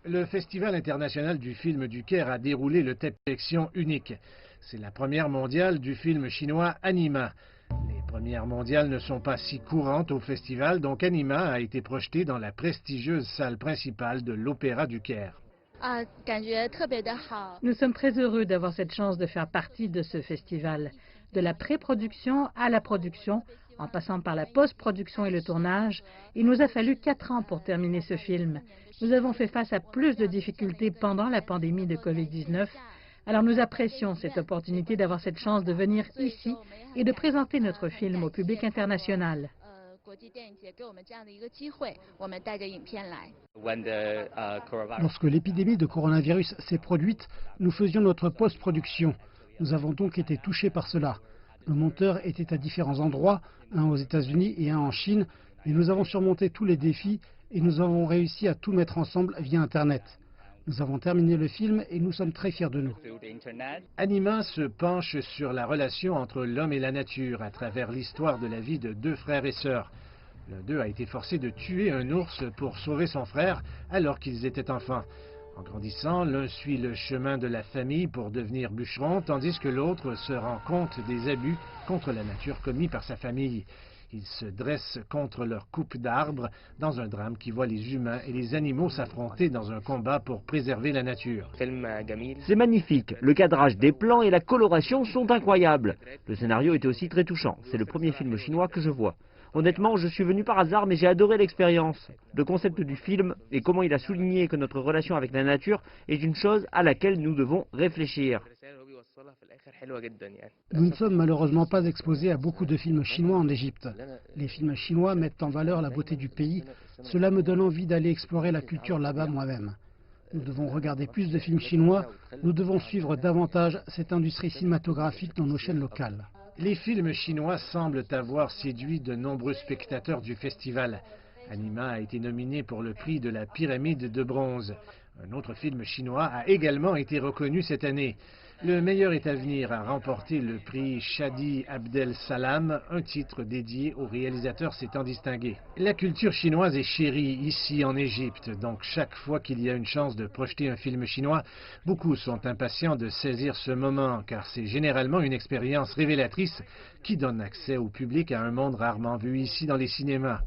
Le Festival international du film du Caire a déroulé le thème d'élection unique. C'est la première mondiale du film chinois Anima. Les premières mondiales ne sont pas si courantes au festival, donc Anima a été projeté dans la prestigieuse salle principale de l'Opéra du Caire. Nous sommes très heureux d'avoir cette chance de faire partie de ce festival. De la pré-production à la production, en passant par la post-production et le tournage, il nous a fallu 4 ans pour terminer ce film. Nous avons fait face à plus de difficultés pendant la pandémie de Covid-19. Alors nous apprécions cette opportunité d'avoir cette chance de venir ici et de présenter notre film au public international. Lorsque l'épidémie de coronavirus s'est produite, nous faisions notre post-production. Nous avons donc été touchés par cela. Nos monteurs étaient à différents endroits, un aux États-Unis et un en Chine, mais nous avons surmonté tous les défis et nous avons réussi à tout mettre ensemble via Internet. Nous avons terminé le film et nous sommes très fiers de nous. Anima se penche sur la relation entre l'homme et la nature à travers l'histoire de la vie de 2 frères et sœurs. L'un d'eux a été forcé de tuer un ours pour sauver son frère alors qu'ils étaient enfants. En grandissant, l'un suit le chemin de la famille pour devenir bûcheron, tandis que l'autre se rend compte des abus contre la nature commis par sa famille. Ils se dressent contre leur coupe d'arbres dans un drame qui voit les humains et les animaux s'affronter dans un combat pour préserver la nature. C'est magnifique, le cadrage des plans et la coloration sont incroyables. Le scénario était aussi très touchant, c'est le premier film chinois que je vois. Honnêtement, je suis venu par hasard, mais j'ai adoré l'expérience. Le concept du film et comment il a souligné que notre relation avec la nature est une chose à laquelle nous devons réfléchir. Nous ne sommes malheureusement pas exposés à beaucoup de films chinois en Égypte. Les films chinois mettent en valeur la beauté du pays. Cela me donne envie d'aller explorer la culture là-bas moi-même. Nous devons regarder plus de films chinois. Nous devons suivre davantage cette industrie cinématographique dans nos chaînes locales. Les films chinois semblent avoir séduit de nombreux spectateurs du festival. Anima a été nominé pour le prix de la Pyramide de bronze. Un autre film chinois a également été reconnu cette année. Le meilleur est à venir a remporté le prix Shadi Abdel Salam, un titre dédié au réalisateur s'étant distingué. La culture chinoise est chérie ici en Égypte, donc chaque fois qu'il y a une chance de projeter un film chinois, beaucoup sont impatients de saisir ce moment, car c'est généralement une expérience révélatrice qui donne accès au public à un monde rarement vu ici dans les cinémas.